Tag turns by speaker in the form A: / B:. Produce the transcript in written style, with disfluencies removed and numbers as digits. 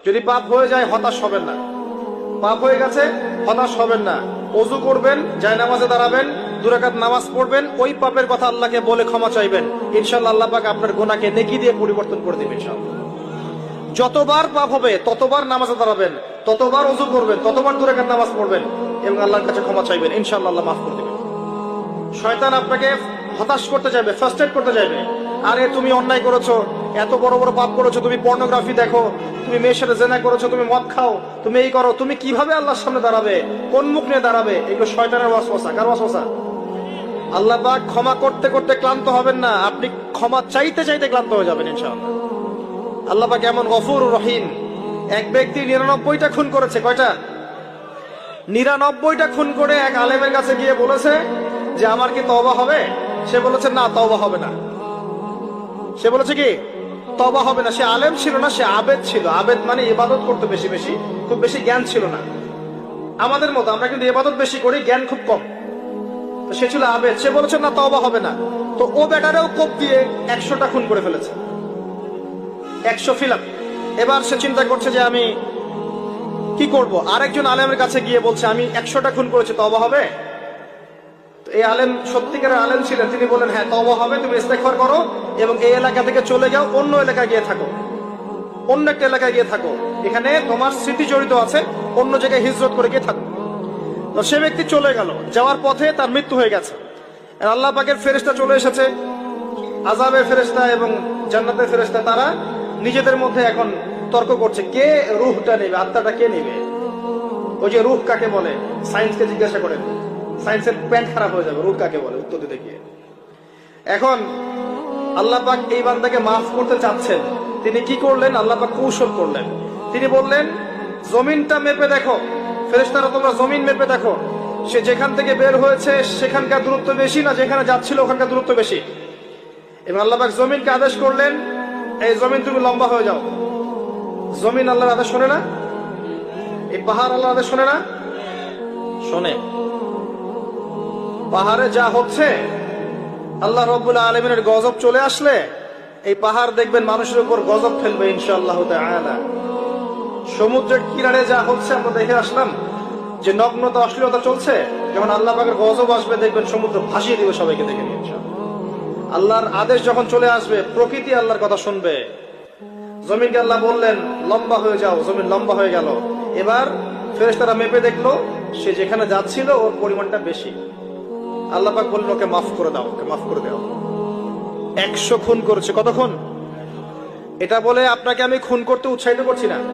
A: যদি পাপ হয়ে যায় হতাশ হবেন না, পাপ হয়ে গেছে হতাশ হবেন না। ওযু করবেন, জায়নামাজে দাঁড়াবেন, 2 রাকাত নামাজ পড়বেন, ওই পাপের কথা আল্লাহকে বলে ক্ষমা চাইবেন। ইনশাআল্লাহ আল্লাহ পাক আপনার গুনাহকে নেকি দিয়ে পরিবর্তন করে দিবেন ইনশাআল্লাহ। যতবার পাপ হবে ততবার নামাজে দাঁড়াবেন, ততবার ওযু করবেন, ততবার 2 রাকাত নামাজ পড়বেন এবং আল্লাহর কাছে ক্ষমা চাইবেন। ইনশাআল্লাহ আল্লাহ মাফ করে দিবেন। শয়তান আপনাকে হতাশ করতে যাবে, ফার্স্ট্রেট করতে যাবে। আরে তুমি অন্যায় করেছো, এত বড় বড় পাপ করেছো, তুমি পর্নোগ্রাফি দেখো, তুমি মেয়ের সাথে জেনা করেছো, তুমি মদ খাও, তুমি এই করো, তুমি কিভাবে আল্লাহর সামনে দাঁড়াবে, কোন মুখ নিয়ে দাঁড়াবে? এগুলো শয়তানের ওয়াসওয়াসা। কার ওয়াসওয়াসা? আল্লাহ পাক ক্ষমা করতে করতে ক্লান্ত হবেন না, আপনি ক্ষমা চাইতে চাইতে ক্লান্ত হয়ে যাবেন ইনশাআল্লাহ। আল্লাহ পাক এমন গফুর রহিম। এক ব্যক্তি 99টা খুন করেছে। কয়টা? 99টা খুন করে এক আলেমের কাছে গিয়ে বলেছে যে আমার কি তওবা হবে? সে বলেছে না, তওবা হবে না। সে বলেছে কি তওবা হবে না। সে আলেম ছিল না, সে আবেদ ছিল। আবেদ মানে ইবাদত করতে বেশি বেশি, খুব বেশি জ্ঞান ছিল না। আমাদের মতো আমরা কিন্তু ইবাদত বেশি করি, জ্ঞান খুব কম। তো সে ছিল আবেদ, সে বলেছে না তওবা হবে না। তো ও বেটারেও কোপ দিয়ে 100টা খুন করে ফেলেছে, 100 ফিল আপ। এবার সে চিন্তা করছে যে আমি কি করব। আরেকজন আলেমের কাছে গিয়ে বলছে আমি 100টা খুন করেছি, তওবা হবে? এই আলেম সত্যিকারের আলেম ছিলেন, তিনি বলেন হ্যাঁ তওবা হবে, তুমি ইস্তেগফার করো এবং এই এলাকা থেকে চলে যাও, অন্য এলাকায় গিয়ে থাকো, অন্য একটা এলাকায় গিয়ে থাকো, এখানে তোমার স্মৃতি জড়িত আছে, অন্য জায়গায় হিজরত করে গিয়ে থাকো। তো সে ব্যক্তি চলে গেল, যাওয়ার পথে তার মৃত্যু হয়ে গেছে। আল্লাহ পাকের ফেরেশতা চলে এসেছে, আযাবের ফেরেশতা এবং জান্নাতের ফেরেশতা, তারা নিজেদের মধ্যে এখন তর্ক করছে কে রূহটা নেবে, আত্মাটা কে নেবে। ওই যে রূহ কাকে বলে, সায়েন্সকে জিজ্ঞাসা করেন, সায়েন্সের প্যান্ট খারাপ হয়ে যাবে, রূহ কাকে বলে উত্তর দিতে গিয়ে। এখন আল্লাহ পাক এই বান্দাকে মাফ করতে চাচ্ছেন, তিনি কি করলেন? আল্লাহ পাক কৌশল করলেন। তিনি বললেন জমিনটা মেপে দেখো, ফেরেশতারা তোমরা জমিন মেপে দেখো, সে যেখান থেকে বের হয়েছে সেখানকার দূরত্ব বেশি না যেখানে যাচ্ছিল ওখানকার দূরত্ব বেশি। এবং আল্লাহ পাক জমিনকে আদেশ করলেন এই জমিন তুমি লম্বা হয়ে যাও। জমিন আল্লাহর আদেশ শোনে না? এই পাহাড় আল্লাহর আদেশ শোনে না? শোনে। পাহাড়ে যা হচ্ছে, আল্লাহ রাব্বুল আলামিনের গজব চলে আসলে এই পাহাড় দেখবেন মানুষের উপর গজব ফেলবে ইনশাআল্লাহ তাআলা। সমুদ্রের কিনারে যা হচ্ছে আমরা দেখে আসলাম যে নগ্নতা অশ্লীলতা চলছে, যখন আল্লাহ পাকের গজব আসবে দেখবেন সমুদ্র ভাসিয়ে দিবে সবাইকে দেখে নিয়ে ইনশাআল্লাহ। আল্লাহর আদেশ যখন চলে আসবে প্রকৃতি আল্লাহর কথা শুনবে। জমিনকে আল্লাহ বললেন লম্বা হয়ে যাও, জমিন লম্বা হয়ে গেল। এবার ফেরেশতারা মেপে দেখলো সে যেখানে যাচ্ছিল ওর পরিমাণটা বেশি। আল্লাহ পাক বললেন ওকে মাফ করে দাও, ওকে মাফ করে দাও। 100 খুন করেছে। কত খুন? এটা বলে আপনাকে আমি খুন করতে উৎসাহিত করছি না।